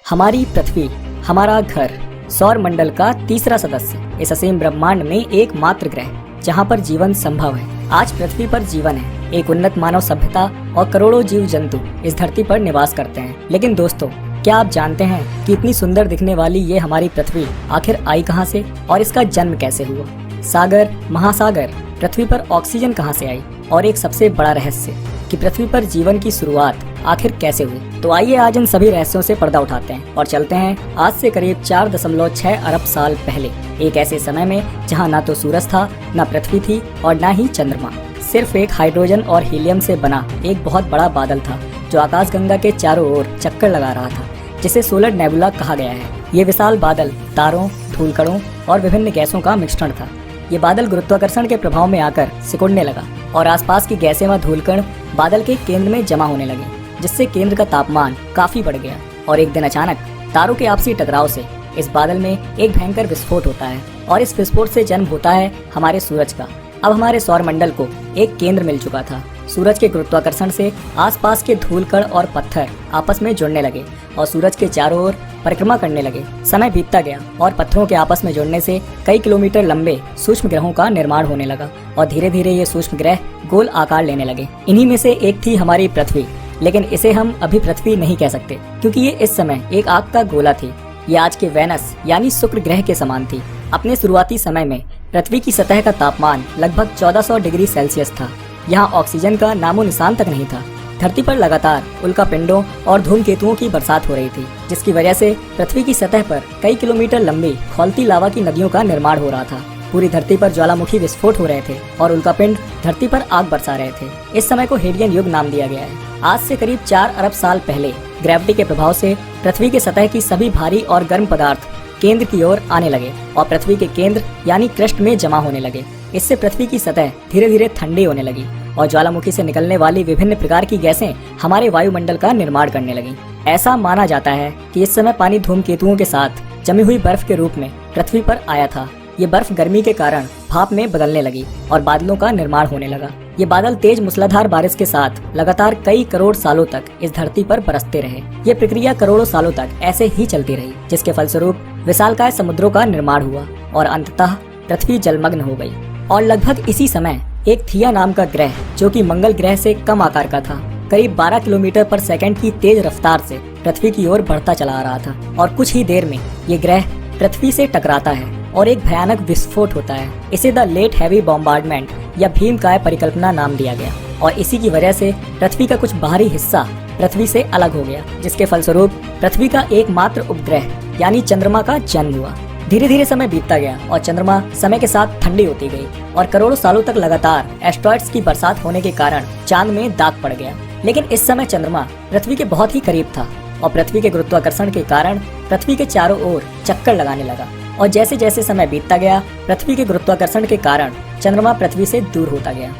हमारी पृथ्वी, हमारा घर, सौर मंडल का तीसरा सदस्य, इस असीम ब्रह्मांड में एकमात्र ग्रह जहां पर जीवन संभव है। आज पृथ्वी पर जीवन है, एक उन्नत मानव सभ्यता और करोड़ों जीव जंतु इस धरती पर निवास करते हैं। लेकिन दोस्तों, क्या आप जानते हैं कि इतनी सुंदर दिखने वाली ये हमारी पृथ्वी आखिर आई कहां से और इसका जन्म कैसे हुआ? सागर, महासागर, पृथ्वी पर ऑक्सीजन कहां से आई और एक सबसे बड़ा रहस्य कि पृथ्वी पर जीवन की शुरुआत आखिर कैसे हुई? तो आइए आज इन सभी रहस्यों से पर्दा उठाते हैं और चलते हैं आज से करीब 4.6 अरब साल पहले, एक ऐसे समय में जहां ना तो सूरज था, ना पृथ्वी थी और ना ही चंद्रमा। सिर्फ एक हाइड्रोजन और हीलियम से बना एक बहुत बड़ा बादल था जो आकाशगंगा के चारों ओर चक्कर लगा रहा था, जिसे सोलर नेबुला कहा गया है। ये विशाल बादल तारों, धूलकणों और विभिन्न गैसों का मिश्रण था। ये बादल गुरुत्वाकर्षण के प्रभाव में आकर सिकुड़ने लगा और आसपास की गैसें व धूलकण बादल के केंद्र में जमा होने लगे, जिससे केंद्र का तापमान काफी बढ़ गया। और एक दिन अचानक तारों के आपसी टकराव से इस बादल में एक भयंकर विस्फोट होता है और इस विस्फोट से जन्म होता है हमारे सूरज का। अब हमारे सौर मंडल को एक केंद्र मिल चुका था। सूरज के गुरुत्वाकर्षण से आसपास के धूलकण और पत्थर आपस में जुड़ने लगे और सूरज के चारों ओर परिक्रमा करने लगे। समय बीतता गया और पत्थरों के आपस में जुड़ने से कई किलोमीटर लंबे सूक्ष्म ग्रहों का निर्माण होने लगा और धीरे धीरे ये सूक्ष्म ग्रह गोल आकार लेने लगे। इन्हीं में से एक थी हमारी पृथ्वी, लेकिन इसे हम अभी पृथ्वी नहीं कह सकते क्योंकि ये इस समय एक आग का गोला थी। ये आज के वेनस यानी शुक्र ग्रह के समान थी। अपने शुरुआती समय में पृथ्वी की सतह का तापमान लगभग 1400 डिग्री सेल्सियस था। यहाँ ऑक्सीजन का नामो निशान तक नहीं था। धरती पर लगातार उल्कापिंडों और धूमकेतुओं की बरसात हो रही थी, जिसकी वजह से पृथ्वी की सतह पर कई किलोमीटर लंबी खौलती लावा की नदियों का निर्माण हो रहा था। पूरी धरती पर ज्वालामुखी विस्फोट हो रहे थे और उल्कापिंड धरती पर आग बरसा रहे थे। इस समय को हेडियन युग नाम दिया गया है। आज से करीब 4 अरब साल पहले ग्रेविटी के प्रभाव से पृथ्वी के सतह की सभी भारी और गर्म पदार्थ केंद्र की ओर आने लगे और पृथ्वी के केंद्र यानी क्रस्ट में जमा होने लगे। इससे पृथ्वी की सतह धीरे धीरे ठंडी होने लगी और ज्वालामुखी से निकलने वाली विभिन्न प्रकार की गैसें हमारे वायुमंडल का निर्माण करने लगी। ऐसा माना जाता है कि इस समय पानी धूमकेतुओं के साथ जमी हुई बर्फ के रूप में पृथ्वी पर आया था। ये बर्फ गर्मी के कारण भाप में बदलने लगी और बादलों का निर्माण होने लगा। ये बादल तेज मूसलाधार बारिश के साथ लगातार कई करोड़ सालों तक इस धरती पर बरसते रहे। ये प्रक्रिया करोड़ों सालों तक ऐसे ही चलती रही, जिसके फलस्वरूप विशालकाय समुद्रों का निर्माण हुआ और अंततः पृथ्वी जलमग्न हो गई। और लगभग इसी समय एक थिया नाम का ग्रह, जो कि मंगल ग्रह से कम आकार का था, करीब 12 किलोमीटर पर सेकंड की तेज रफ्तार से पृथ्वी की ओर बढ़ता चला आ रहा था। और कुछ ही देर में ये ग्रह पृथ्वी से टकराता है और एक भयानक विस्फोट होता है। इसे द लेट हैवी बॉम्बार्डमेंट या भीमकाय परिकल्पना नाम दिया गया और इसी की वजह से पृथ्वी का कुछ बाहरी हिस्सा पृथ्वी से अलग हो गया, जिसके फलस्वरूप पृथ्वी का एकमात्र उपग्रह यानी चंद्रमा का जन्म हुआ। धीरे धीरे समय बीतता गया और चंद्रमा समय के साथ ठंडी होती गई और करोड़ों सालों तक लगातार एस्ट्रॉइड्स की बरसात होने के कारण चांद में दाग पड़ गया। लेकिन इस समय चंद्रमा पृथ्वी के बहुत ही करीब था और पृथ्वी के गुरुत्वाकर्षण के कारण पृथ्वी के चारों ओर चक्कर लगाने लगा। और जैसे जैसे समय बीतता गया, पृथ्वी के गुरुत्वाकर्षण के कारण चंद्रमा पृथ्वी से दूर होता गया।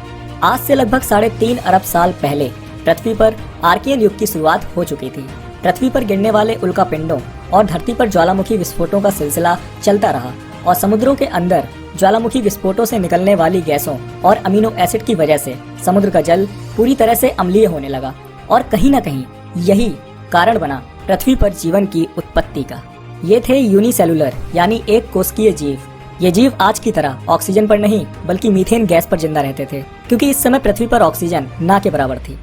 आज से लगभग 3.5 अरब साल पहले पृथ्वी पर आर्कियन युग की शुरुआत हो चुकी थी। पृथ्वी पर गिरने वाले उल्कापिंडों और धरती पर ज्वालामुखी विस्फोटों का सिलसिला चलता रहा और समुद्रों के अंदर ज्वालामुखी विस्फोटों से निकलने वाली गैसों और अमीनो एसिड की वजह से समुद्र का जल पूरी तरह से अम्लीय होने लगा और कहीं न कहीं यही कारण बना पृथ्वी पर जीवन की उत्पत्ति का। ये थे यूनिसेलुलर यानी एक कोशिकीय जीव। ये जीव आज की तरह ऑक्सीजन पर नहीं बल्कि मीथेन गैस पर जिंदा रहते थे, क्योंकि इस समय पृथ्वी पर ऑक्सीजन ना के बराबर थी।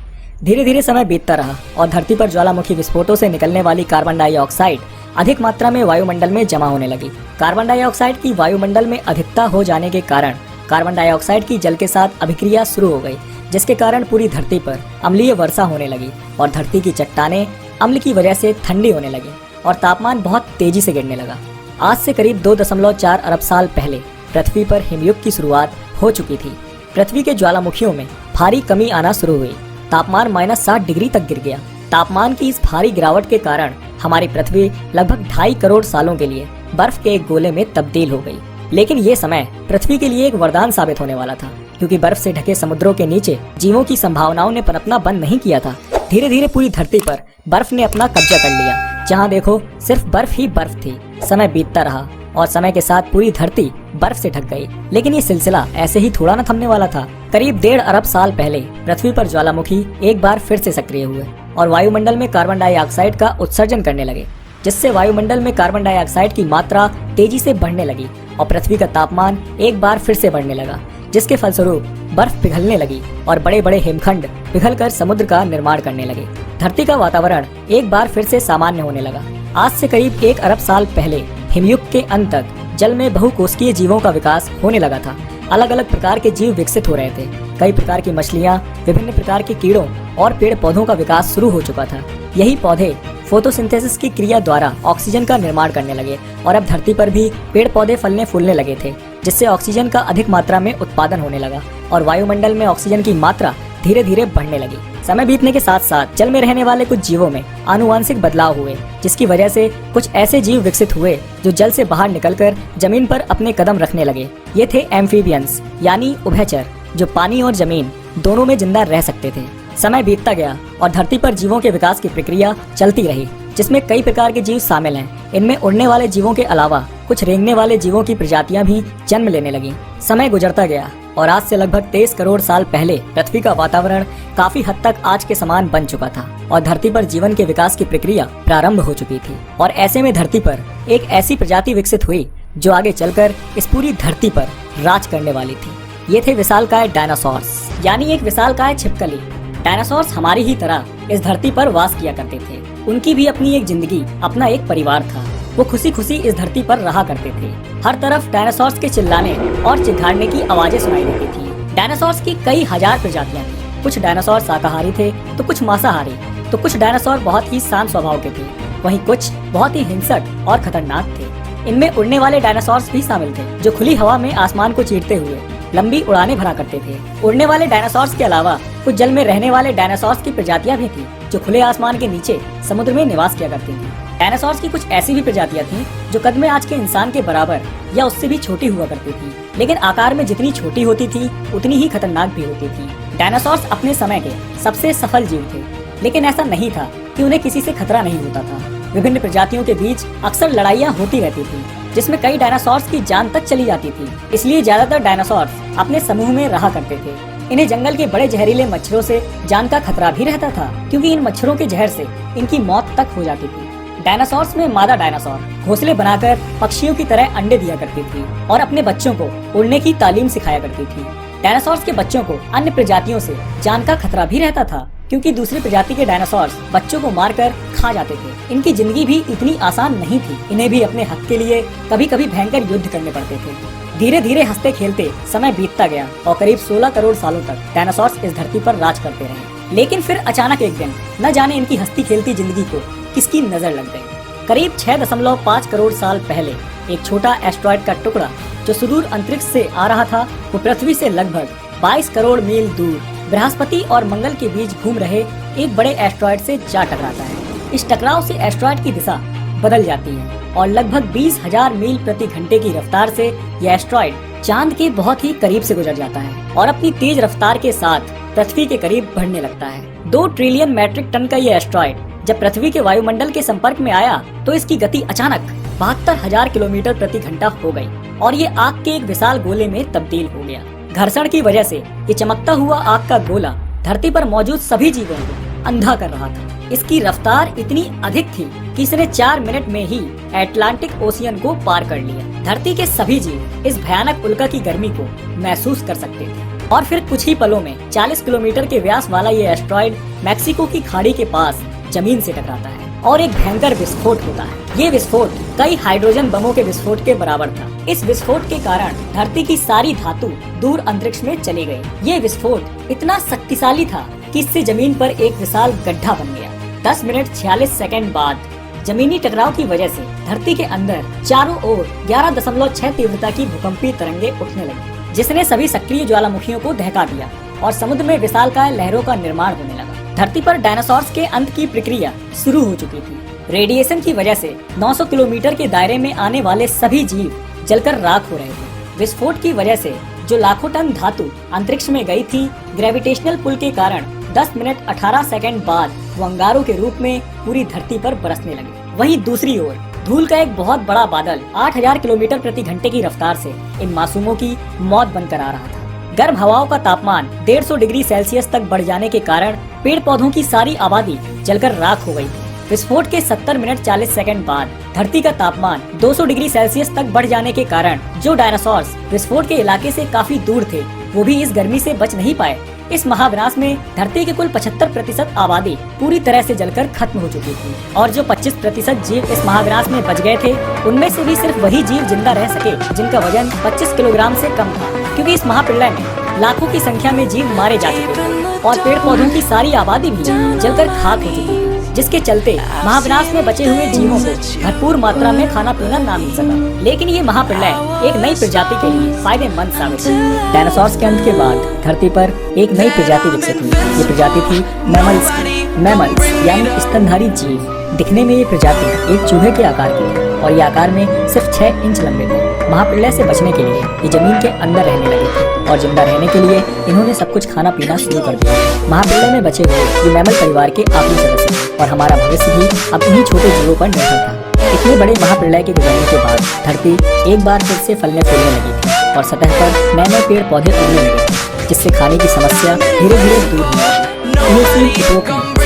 धीरे धीरे समय बीतता रहा और धरती पर ज्वालामुखी विस्फोटों से निकलने वाली कार्बन डाइऑक्साइड अधिक मात्रा में वायुमंडल में जमा होने लगी। कार्बन डाइऑक्साइड की वायुमंडल में अधिकता हो जाने के कारण कार्बन डाइऑक्साइड की जल के साथ अभिक्रिया शुरू हो गई, जिसके कारण पूरी धरती पर अम्लीय वर्षा होने लगी और धरती की चट्टानें अम्ल की वजह से ठंडी होने लगी और तापमान बहुत तेजी से गिरने लगा। आज से करीब 2.4 अरब साल पहले पृथ्वी पर हिमयुग की शुरुआत हो चुकी थी। पृथ्वी के ज्वालामुखियों में भारी कमी आना शुरू हुई। तापमान -60 डिग्री तक गिर गया। तापमान की इस भारी गिरावट के कारण हमारी पृथ्वी लगभग 2.5 करोड़ सालों के लिए बर्फ के एक गोले में तब्दील हो गई। लेकिन ये समय पृथ्वी के लिए एक वरदान साबित होने वाला था, क्योंकि बर्फ से ढके समुद्रों के नीचे जीवों की संभावनाओं ने पनपना बंद नहीं किया था। धीरे धीरे पूरी धरती पर बर्फ ने अपना कब्जा कर लिया। जहाँ देखो सिर्फ बर्फ ही बर्फ थी। समय बीतता रहा और समय के साथ पूरी धरती बर्फ से ढक गई। लेकिन ये सिलसिला ऐसे ही थोड़ा न थमने वाला था। करीब 1.5 अरब साल पहले पृथ्वी पर ज्वालामुखी एक बार फिर से सक्रिय हुए और वायुमंडल में कार्बन डाइऑक्साइड का उत्सर्जन करने लगे, जिससे वायुमंडल में कार्बन डाइऑक्साइड की मात्रा तेजी से बढ़ने लगी और पृथ्वी का तापमान एक बार फिर से बढ़ने लगा, जिसके फलस्वरूप बर्फ पिघलने लगी और बड़े बड़े हिमखंड पिघलकर समुद्र का निर्माण करने लगे। धरती का वातावरण एक बार फिर से सामान्य होने लगा। आज से करीब 1 अरब साल पहले हिमयुग के अंत तक जल में बहुकोशिकीय जीवों का विकास होने लगा था। अलग अलग प्रकार के जीव विकसित हो रहे थे। कई प्रकार की मछलियाँ, विभिन्न प्रकार के कीड़ों और पेड़ पौधों का विकास शुरू हो चुका था। यही पौधे फोटोसिंथेसिस की क्रिया द्वारा ऑक्सीजन का निर्माण करने लगे और अब धरती पर भी पेड़ पौधे फलने फूलने लगे थे, जिससे ऑक्सीजन का अधिक मात्रा में उत्पादन होने लगा और वायुमंडल में ऑक्सीजन की मात्रा धीरे धीरे बढ़ने लगी। समय बीतने के साथ साथ जल में रहने वाले कुछ जीवों में आनुवांशिक बदलाव हुए, जिसकी वजह से कुछ ऐसे जीव विकसित हुए जो जल से बाहर निकलकर जमीन पर अपने कदम रखने लगे। ये थे एम्फीबियंस यानी उभयचर, जो पानी और जमीन दोनों में जिंदा रह सकते थे। समय बीतता गया और धरती पर जीवों के विकास की प्रक्रिया चलती रही, जिसमें कई प्रकार के जीव शामिल हैं। इनमें उड़ने वाले जीवों के अलावा कुछ रेंगने वाले जीवों की प्रजातियां भी जन्म लेने लगी। समय गुजरता गया और आज से लगभग 23 करोड़ साल पहले पृथ्वी का वातावरण काफी हद तक आज के समान बन चुका था और धरती पर जीवन के विकास की प्रक्रिया प्रारंभ हो चुकी थी। और ऐसे में धरती पर एक ऐसी प्रजाति विकसित हुई जो आगे चलकर इस पूरी धरती पर राज करने वाली थी। ये थे विशालकाय डायनासोर्स, यानी एक विशालकाय छिपकली। डायनासोर्स हमारी ही तरह इस धरती पर वास किया करते थे। उनकी भी अपनी एक जिंदगी, अपना एक परिवार था। वो खुशी खुशी इस धरती पर रहा करते थे। हर तरफ डायनासोर्स के चिल्लाने और चिल्लाने की आवाजें सुनाई देती थी। डायनासोर्स की कई हजार प्रजातियां थी। कुछ डायनासोर शाकाहारी थे तो कुछ मांसाहारी, तो कुछ डायनासोर बहुत ही शांत स्वभाव के थे, वहीं कुछ बहुत ही हिंसक और खतरनाक थे। इनमें उड़ने वाले डायनासोर्स भी शामिल थे, जो खुली हवा में आसमान को चीरते हुए लंबी उड़ानें भरा करते थे। उड़ने वाले डायनासोर्स के अलावा कुछ जल में रहने वाले डायनासोर्स की प्रजातियां भी थी, जो खुले आसमान के नीचे समुद्र में निवास किया करती थी। डायनासोर्स की कुछ ऐसी भी प्रजातियां थीं जो कद में आज के इंसान के बराबर या उससे भी छोटी हुआ करती थी, लेकिन आकार में जितनी छोटी होती थी उतनी ही खतरनाक भी होती थी। डायनासोर्स अपने समय के सबसे सफल जीव थे, लेकिन ऐसा नहीं था कि उन्हें किसी से खतरा नहीं होता था। विभिन्न प्रजातियों के बीच अक्सर लड़ाइयाँ होती रहती थी, जिसमें कई डायनासोर्स की जान तक चली जाती थी। इसलिए ज्यादातर डायनासोर्स अपने समूह में रहा करते थे। इन्हें जंगल के बड़े जहरीले मच्छरों से जान का खतरा भी रहता था, क्योंकि इन मच्छरों के जहर से इनकी मौत तक हो जाती थी। डायनासोर्स में मादा डायनासोर घोंसले बनाकर पक्षियों की तरह अंडे दिया करती थी और अपने बच्चों को उड़ने की तालीम सिखाया करती थी। डायनासोर्स के बच्चों को अन्य प्रजातियों से जान का खतरा भी रहता था, क्योंकि दूसरी प्रजाति के डायनासोर्स बच्चों को मारकर खा जाते थे। इनकी जिंदगी भी इतनी आसान नहीं थी। इन्हें भी अपने हक के लिए कभी कभी भयंकर युद्ध करने पड़ते थे। धीरे धीरे हंसते खेलते समय बीतता गया और करीब 16 करोड़ सालों तक डायनासोर्स इस धरती पर राज करते रहे। लेकिन फिर अचानक एक दिन न जाने इनकी हंसती खेलती जिंदगी को किसकी नजर लग गई। करीब 6.5 करोड़ साल पहले एक छोटा एस्ट्रॉयड का टुकड़ा जो सुदूर अंतरिक्ष से आ रहा था, वो पृथ्वी से लगभग 22 करोड़ मील दूर बृहस्पति और मंगल के बीच घूम रहे एक बड़े एस्ट्रॉयड से जा टकराता है। इस टकराव से एस्ट्रॉयड की दिशा बदल जाती है और लगभग 20,000 मील प्रति घंटे की रफ्तार से यह एस्ट्रॉयड चांद के बहुत ही करीब से गुजर जाता है और अपनी तेज रफ्तार के साथ पृथ्वी के करीब बढ़ने लगता है। 2 ट्रिलियन मैट्रिक टन का यह एस्ट्रॉयड जब पृथ्वी के वायुमंडल के संपर्क में आया तो इसकी गति अचानक 72,000 किलोमीटर प्रति घंटा हो गई और ये आग के एक विशाल गोले में तब्दील हो गया। घर्षण की वजह से ये चमकता हुआ आग का गोला धरती पर मौजूद सभी जीवों को अंधा कर रहा था। इसकी रफ्तार इतनी अधिक थी कि इसने 4 मिनट में ही अटलांटिक ओशियन को पार कर लिया। धरती के सभी जीव इस भयानक उल्का की गर्मी को महसूस कर सकते थे और फिर कुछ ही पलों में 40 किलोमीटर के व्यास वाला ये एस्ट्रॉयड मैक्सिको की खाड़ी के पास जमीन से टकराता है और एक भयंकर विस्फोट होता है। ये विस्फोट कई हाइड्रोजन बमों के विस्फोट के बराबर था। इस विस्फोट के कारण धरती की सारी धातु दूर अंतरिक्ष में चली गई। ये विस्फोट इतना शक्तिशाली था कि इससे जमीन पर एक विशाल गड्ढा बन गया। 10 मिनट 46 सेकंड बाद जमीनी टकराव की वजह से धरती के अंदर चारों ओर 11.6 तीव्रता की भूकंपीय तरंगे उठने लगी, जिसने सभी सक्रिय ज्वालामुखियों को दहका दिया और समुद्र में विशालकाय लहरों का निर्माण होने लगा। धरती पर डायनासोर्स के अंत की प्रक्रिया शुरू हो चुकी थी। रेडिएशन की वजह से 900 किलोमीटर के दायरे में आने वाले सभी जीव जलकर राख हो रहे थे। विस्फोट की वजह से जो लाखों टन धातु अंतरिक्ष में गई थी, ग्रेविटेशनल पुल के कारण 10 मिनट 18 सेकंड बाद वो अंगारों के रूप में पूरी धरती पर बरसने लगे। वहीं दूसरी ओर धूल का एक बहुत बड़ा बादल 8000 किलोमीटर प्रति घंटे की रफ्तार से इन मासूमों की मौत बनकर आ रहा था। गर्म हवाओं का तापमान 150 डिग्री सेल्सियस तक बढ़ जाने के कारण पेड़ पौधों की सारी आबादी जलकर राख हो गई थी। विस्फोट के 70 मिनट 40 सेकंड बाद धरती का तापमान 200 डिग्री सेल्सियस तक बढ़ जाने के कारण जो डायनासोर्स विस्फोट के इलाके से काफी दूर थे वो भी इस गर्मी से बच नहीं पाए। इस महाविनाश में धरती के कुल 75% आबादी पूरी तरह से जलकर खत्म हो चुकी थी और जो 25% जीव इस महाविनाश में बच गए थे उनमें से भी सिर्फ वही जीव जिंदा रह सके जिनका वजन 25 किलोग्राम से कम था, क्योंकि इस महाप्रलय में लाखों की संख्या में जीव मारे जा चुके थे और पेड़ पौधों की सारी आबादी भी जलकर खाक हो चुकी थी, जिसके चलते महाविनाश में बचे हुए जीवों को भरपूर मात्रा में खाना पीना ना मिल सका। लेकिन ये महाप्रलय एक नई प्रजाति के लिए फायदेमंद साबित हुआ। डायनासोर्स के अंत के बाद धरती पर एक नई प्रजाति विकसित हुई। ये प्रजाति थी मैमल्स की। मैमल्स यानी स्तनधारी जीव। दिखने में ये प्रजाति एक चूहे के आकार की है और ये आकार में सिर्फ 6 इंच लंबे थे। महाप्रलय से बचने के लिए ये जमीन के अंदर रहने लगे थे और जिंदा रहने के लिए इन्होंने सब कुछ खाना पीना शुरू कर दिया। महाप्रलय में बचे हुए ये मैमल परिवार के आखिरी सदस्य थे और हमारा भविष्य भी अब इन्हीं छोटे जीवों पर निर्भर था। इतने बड़े महाप्रलय के गुजरने के बाद धरती एक बार फिर से फलने फूलने लगी थी और सतह पर नए नए पेड़ पौधे उगने लगे थे, जिससे खाने की समस्या धीरे धीरे दूर हुई।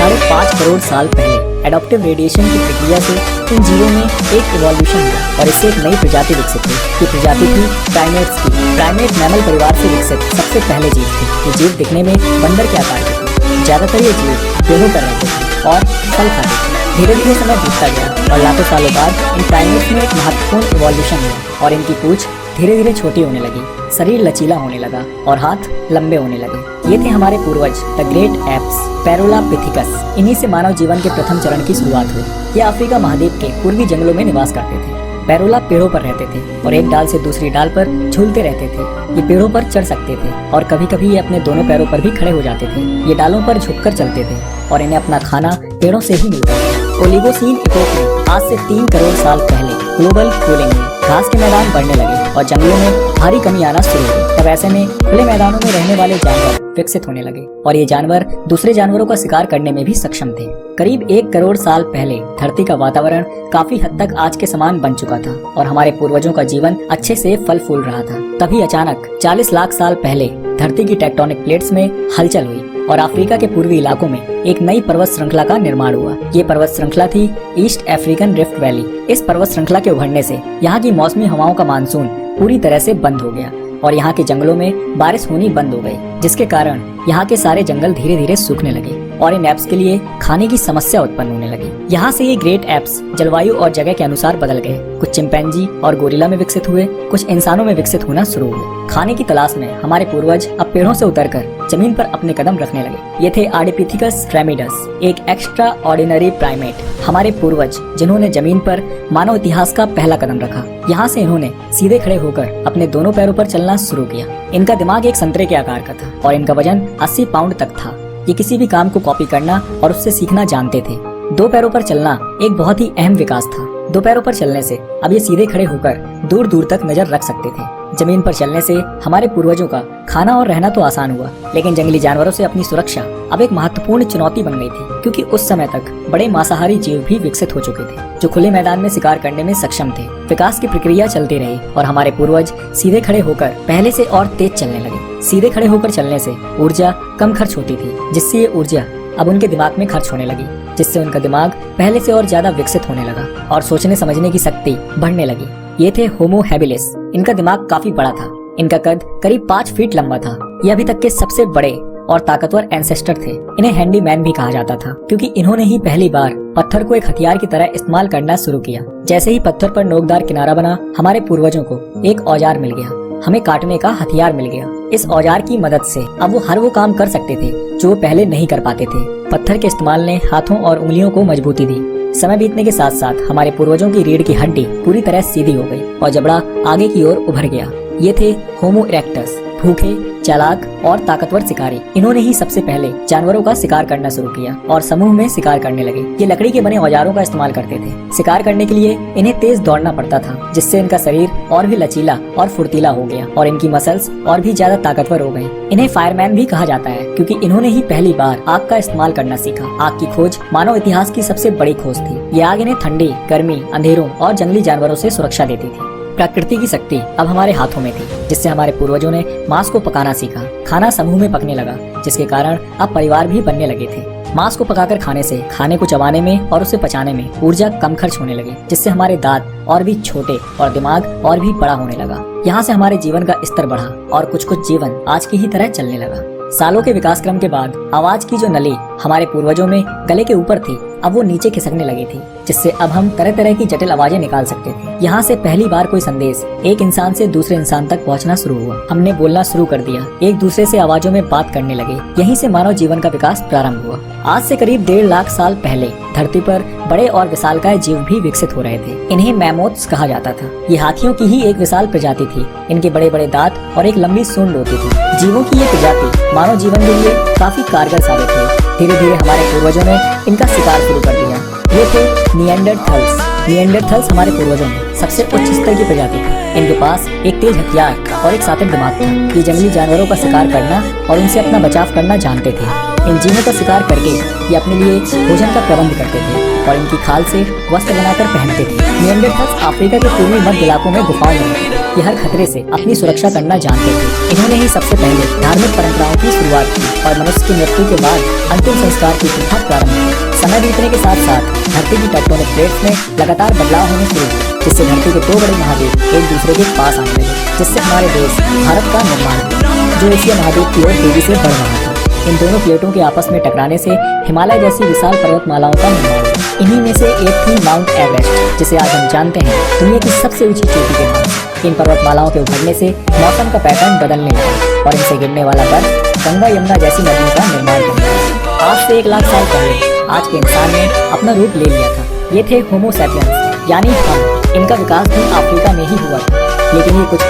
5.5 करोड़ साल पहले एडॉप्टिव रेडिएशन की प्रक्रिया से इन जीवों में एक इवोल्यूशन हुआ और इससे एक नई प्रजाति विकसित हुई। ये प्रजाति थी प्राइमेट्स की। प्राइमेट मैमल परिवार से विकसित सबसे पहले जीव थे। ये जीव दिखने में बंदर के आकार के थे। ज्यादातर ये जीव पेड़ों पर रहते थे और फल खाते थे। धीरे धीरे समय बीतता गया और लाखों सालों बाद इन प्राइमेट्स में एक महत्वपूर्ण इवोल्यूशन हुआ और इनकी पूंछ धीरे धीरे छोटी होने लगी, शरीर लचीला होने लगा और हाथ लंबे होने लगे। ये थे हमारे पूर्वज द ग्रेट एप्स, पैरोलापिथिकस। इन्हीं से मानव जीवन के प्रथम चरण की शुरुआत हुई। ये अफ्रीका महाद्वीप के पूर्वी जंगलों में निवास करते थे। पैरोला पेड़ों पर रहते थे और एक डाल से दूसरी डाल पर झूलते रहते थे। ये पेड़ों पर चढ़ सकते थे और कभी कभी ये अपने दोनों पैरों पर भी खड़े हो जाते थे। ये डालों पर झुककर चलते थे और इन्हें अपना खाना पेड़ों से ही मिलता था। ओलिगोसीन इपोक में आज से 3 करोड़ साल पहले ग्लोबल कूलिंग में घास के मैदान बढ़ने लगे और जंगलों में भारी कमी आना शुरू हुई। तब ऐसे में खुले मैदानों में रहने वाले जानवर विकसित होने लगे और ये जानवर दूसरे जानवरों का शिकार करने में भी सक्षम थे। करीब 1 करोड़ साल पहले धरती का वातावरण काफी हद तक आज के समान बन चुका था और हमारे पूर्वजों का जीवन अच्छे से फल फूल रहा था। तभी अचानक 40 लाख साल पहले धरती की टेक्टोनिक प्लेट्स में हलचल हुई और अफ्रीका के पूर्वी इलाकों में एक नई पर्वत श्रृंखला का निर्माण हुआ। ये पर्वत श्रृंखला थी ईस्ट अफ्रीकन रिफ्ट वैली। इस पर्वत श्रृंखला के उभरने से यहाँ की मौसमी हवाओं का मानसून पूरी तरह से बंद हो गया और यहाँ के जंगलों में बारिश होनी बंद हो गई, जिसके कारण यहाँ के सारे जंगल धीरे धीरे सूखने लगे और इन एप्स के लिए खाने की समस्या उत्पन्न होने लगी। यहाँ से ये ग्रेट एप्स जलवायु और जगह के अनुसार बदल गए। कुछ चिंपैंजी और गोरिल्ला में विकसित हुए, कुछ इंसानों में विकसित होना शुरू हुए। खाने की तलाश में हमारे पूर्वज अब पेड़ों से उतरकर जमीन पर अपने कदम रखने लगे। ये थे आर्डिपिथिकस ट्रेमिडस, एक एक्स्ट्रा ऑर्डिनरी प्राइमेट, हमारे पूर्वज जिन्होंने जमीन पर मानव इतिहास का पहला कदम रखा। यहाँ से इन्होंने सीधे खड़े होकर अपने दोनों पैरों पर चलना शुरू किया। इनका दिमाग एक संतरे के आकार का था और इनका वजन 80 पाउंड तक था। ये किसी भी काम को कॉपी करना और उससे सीखना जानते थे। 2 पैरों पर चलना एक बहुत ही अहम विकास था। 2 पैरों पर चलने से अब ये सीधे खड़े होकर दूर दूर तक नजर रख सकते थे। जमीन पर चलने से हमारे पूर्वजों का खाना और रहना तो आसान हुआ, लेकिन जंगली जानवरों से अपनी सुरक्षा अब एक महत्वपूर्ण चुनौती बन गई थी, क्योंकि उस समय तक बड़े मांसाहारी जीव भी विकसित हो चुके थे जो खुले मैदान में शिकार करने में सक्षम थे। विकास की प्रक्रिया चलती रही और हमारे पूर्वज सीधे खड़े होकर पहले से और तेज चलने लगे। सीधे खड़े होकर चलने से ऊर्जा कम खर्च होती थी, जिससे ये ऊर्जा अब उनके दिमाग में खर्च होने लगी, जिससे उनका दिमाग पहले से और ज्यादा विकसित होने लगा और सोचने समझने की शक्ति बढ़ने लगी। ये थे होमो हैबिलिस। इनका दिमाग काफी बड़ा था। इनका कद करीब 5 फीट लंबा था। ये अभी तक के सबसे बड़े और ताकतवर एंसेस्टर थे। इन्हें हैंडीमैन भी कहा जाता था, क्योंकि इन्होंने ही पहली बार पत्थर को एक हथियार की तरह इस्तेमाल करना शुरू किया। जैसे ही पत्थर पर नोकदार किनारा बना, हमारे पूर्वजों को एक औजार मिल गया। हमें काटने का हथियार मिल गया। इस औजार की मदद से अब वो हर वो काम कर सकते थे जो वो पहले नहीं कर पाते थे। पत्थर के इस्तेमाल ने हाथों और उंगलियों को मजबूती दी। समय बीतने के साथ साथ हमारे पूर्वजों की रीढ़ की हड्डी पूरी तरह सीधी हो गई और जबड़ा आगे की ओर उभर गया। ये थे होमो इरेक्टस, भूखे, चालाक और ताकतवर शिकारी। इन्होंने ही सबसे पहले जानवरों का शिकार करना शुरू किया और समूह में शिकार करने लगे। ये लकड़ी के बने औजारों का इस्तेमाल करते थे। शिकार करने के लिए इन्हें तेज दौड़ना पड़ता था, जिससे इनका शरीर और भी लचीला और फुर्तीला हो गया और इनकी मसल्स और भी ज्यादा ताकतवर हो गई। इन्हें फायरमैन भी कहा जाता है, क्योंकि इन्होंने ही पहली बार आग का इस्तेमाल करना सीखा। आग की खोज मानव इतिहास की सबसे बड़ी खोज थी। ये आग इन्हें ठंडी, गर्मी, अंधेरों और जंगली जानवरों से सुरक्षा देती थी। प्रकृति की शक्ति अब हमारे हाथों में थी, जिससे हमारे पूर्वजों ने मांस को पकाना सीखा। खाना समूह में पकने लगा, जिसके कारण अब परिवार भी बनने लगे थे। मांस को पकाकर खाने से खाने को चबाने में और उसे पचाने में ऊर्जा कम खर्च होने लगी, जिससे हमारे दांत और भी छोटे और दिमाग और भी बड़ा होने लगा। यहाँ से हमारे जीवन का स्तर बढ़ा और कुछ कुछ जीवन आज की ही तरह चलने लगा। सालों के विकास क्रम के बाद आवाज की जो नली हमारे पूर्वजों में गले के ऊपर थी, अब वो नीचे खिसकने लगी थी, जिससे अब हम तरह तरह की जटिल आवाजें निकाल सकते थे। यहाँ से पहली बार कोई संदेश एक इंसान से दूसरे इंसान तक पहुँचना शुरू हुआ। हमने बोलना शुरू कर दिया, एक दूसरे से आवाजों में बात करने लगे। यहीं से मानव जीवन का विकास प्रारंभ हुआ। आज से करीब 1.5 लाख साल पहले धरती पर बड़े और विशालकाय जीव भी विकसित हो रहे थे। इन्हें मैमोथ्स कहा जाता था। ये हाथियों की ही एक विशाल प्रजाति थी। इनके बड़े बड़े दांत और एक लंबी सूंड होती थी। जीवों की ये प्रजाति मानव जीवन के लिए काफी कारगर साबित हुई। धीरे धीरे हमारे पूर्वजों ने इनका शिकार शुरू कर दिया। ये थे निएंडरथल्स। निएंडरथल्स हमारे पूर्वजों में सबसे उच्च स्तर की प्रजाति थी। इनके पास एक तेज हथियार और एक सातिक दिमाग था। ये जंगली जानवरों का शिकार करना और उनसे अपना बचाव करना जानते थे। इन जीवों का शिकार करके ये अपने लिए भोजन का प्रबंध करते थे और इनकी खाल से वस्त्र बनाकर पहनते थे। निएंडरथल्स अफ्रीका के पूर्वी मध्य इलाकों में गुफाओं में रहते थे। ये हर खतरे से अपनी सुरक्षा करना जानते थे। इन्होंने ही सबसे पहले धार्मिक परंपराओं की शुरुआत की और मनुष्य की मृत्यु के बाद अंतिम संस्कार की प्रथा प्रारंभ की। समय बीतने के साथ साथ धरती की टेक्टोनिक प्लेट्स में लगातार बदलाव होने शुरू हुए, जिससे धरती के 2 बड़े महाद्वीप एक दूसरे के पास आने लगे, जिससे हमारे देश भारत का निर्माण हुआ, जो एशिया महाद्वीप की ओर तेजी से बढ़ रहा था। इन दोनों प्लेटों के आपस में टकराने से हिमालय जैसी विशाल पर्वतमालाओं का निर्माण हुआ। इन्हीं में से एक थी माउंट एवरेस्ट, जिसे आज हम जानते हैं दुनिया की सबसे ऊंची चोटी के नाम। इन पर्वतमालाओं के उभरने से मौसम का पैटर्न बदलने लगा और इनसे गिरने वाला बर्फ गंगा यमुना जैसी नदियों का निर्माण करने लगा। आज से 1 लाख साल पहले आज के इंसान ने अपना रूप ले लिया था। ये थे होमो सैपियंस, यानी हम। इनका विकास भी अफ्रीका में ही हुआ था, लेकिन ये कुछ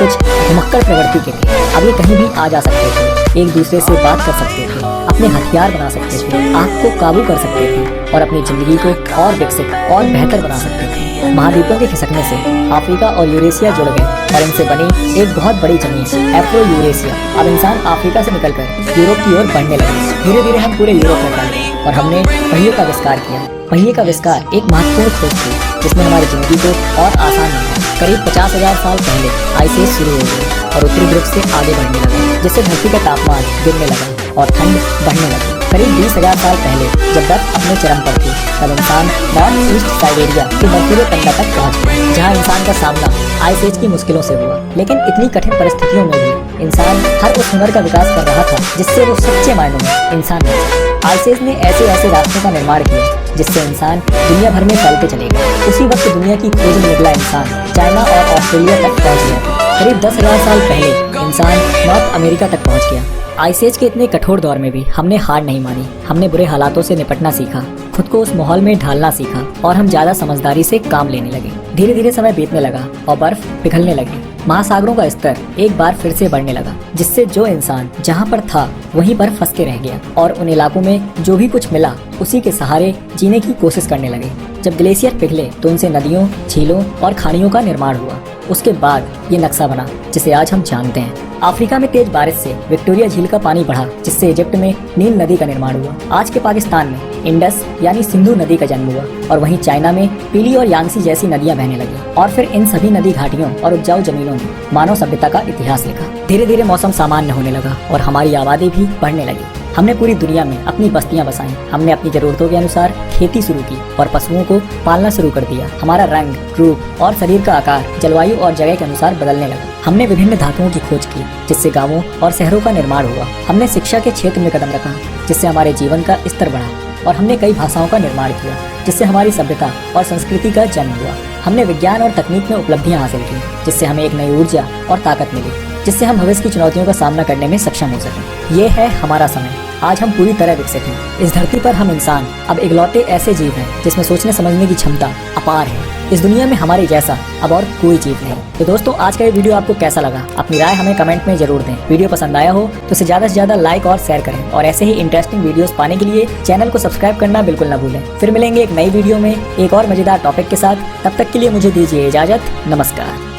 घुमक्कड़ प्रवृत्ति के थे। अब ये कहीं भी आ जा सकते थे, एक दूसरे से बात कर सकते थे, अपने हथियार बना सकते थे, आग को काबू कर सकते थे और अपनी जिंदगी को और विकसित और बेहतर बना सकते थे। महाद्वीपों के खिसकने से अफ्रीका और यूरेशिया जुड़ गए और इनसे बनी एक बहुत बड़ी जमीन एफ्रो यूरेशिया। अब इंसान अफ्रीका से निकलकर यूरोप की ओर बढ़ने लगे। धीरे धीरे हम पूरे यूरोप में फैले और हमने पहिए का आविष्कार किया। पहिए का आविष्कार एक महत्वपूर्ण खोज थी, जिसने हमारी जिंदगी को और आसान बनाया। करीब 50,000 साल पहले आइस एज शुरू हो गई और उत्तरी ध्रुव से आगे बढ़ने लगा, जिससे धरती का तापमान गिरने लगा और ठंड बढ़ने लगी। करीब 20,000 साल पहले जब बर्फ अपने चरम पर थी, तब इंसान नॉर्थ ईस्ट साइबेरिया के बर्फीले टंडा तक पहुंच गया, जहां इंसान का सामना आइस एज की मुश्किलों से हुआ। लेकिन इतनी कठिन परिस्थितियों में भी इंसान हर उस हुनर का विकास कर रहा था जिससे वो सच्चे मायनों में इंसान बना। आइस एज ने ऐसे ऐसे रास्तों का निर्माण किया जिससे इंसान दुनिया भर में फैलते चले गए। उसी वक्त दुनिया की खोज में निकला इंसान चाइना और ऑस्ट्रेलिया तक पहुंच गया था। करीब 10,000 साल पहले इंसान नॉर्थ अमेरिका तक पहुंच गया। आइस एज के इतने कठोर दौर में भी हमने हार नहीं मानी। हमने बुरे हालातों से निपटना सीखा, खुद को उस माहौल में ढालना सीखा और हम ज्यादा समझदारी से काम लेने लगे। धीरे धीरे समय बीतने लगा और बर्फ पिघलने लगी। महासागरों का स्तर एक बार फिर से बढ़ने लगा, जिससे जो इंसान जहाँ पर था वहीं पर फंस के रह गया और उन इलाकों में जो भी कुछ मिला उसी के सहारे जीने की कोशिश करने लगे। जब ग्लेशियर पिघले तो उनसे नदियों, झीलों और खाड़ियों का निर्माण हुआ। उसके बाद ये नक्शा बना जिसे आज हम जानते हैं। अफ्रीका में तेज बारिश से विक्टोरिया झील का पानी बढ़ा, जिससे इजिप्ट में नील नदी का निर्माण हुआ। आज के पाकिस्तान में इंडस यानी सिंधु नदी का जन्म हुआ और वहीं चाइना में पीली और यांगसी जैसी नदियां बहने लगी और फिर इन सभी नदी घाटियों और उपजाऊ जमीनों ने मानव सभ्यता का इतिहास लिखा। धीरे धीरे मौसम सामान्य होने लगा और हमारी आबादी भी बढ़ने लगी। हमने पूरी दुनिया में अपनी बस्तियां बसाई। हमने अपनी जरूरतों के अनुसार खेती शुरू की और पशुओं को पालना शुरू कर दिया। हमारा रंग, रूप और शरीर का आकार जलवायु और जगह के अनुसार बदलने लगा। हमने विभिन्न धातुओं की खोज की, जिससे गांवों और शहरों का निर्माण हुआ। हमने शिक्षा के क्षेत्र में कदम रखा, जिससे हमारे जीवन का स्तर बढ़ा और हमने कई भाषाओं का निर्माण किया, जिससे हमारी सभ्यता और संस्कृति का जन्म हुआ। हमने विज्ञान और तकनीक में उपलब्धियां हासिल की, जिससे हमें एक नई ऊर्जा और ताकत मिली, जिससे हम भविष्य की चुनौतियों का सामना करने में सक्षम हो सकें। ये है हमारा समय। आज हम पूरी तरह विकसित हैं। इस धरती पर हम इंसान अब इकलौते ऐसे जीव हैं जिसमें सोचने समझने की क्षमता अपार है। इस दुनिया में हमारे जैसा अब और कोई जीव नहीं। तो दोस्तों, आज का ये वीडियो आपको कैसा लगा? अपनी राय हमें कमेंट में जरूर दें। वीडियो पसंद आया हो तो इसे ज्यादा से ज्यादा लाइक और शेयर करें और ऐसे ही इंटरेस्टिंग वीडियोस पाने के लिए चैनल को सब्सक्राइब करना बिल्कुल ना भूलें। फिर मिलेंगे एक नई वीडियो में एक और मजेदार टॉपिक के साथ। तब तक के लिए मुझे दीजिए इजाजत। नमस्कार।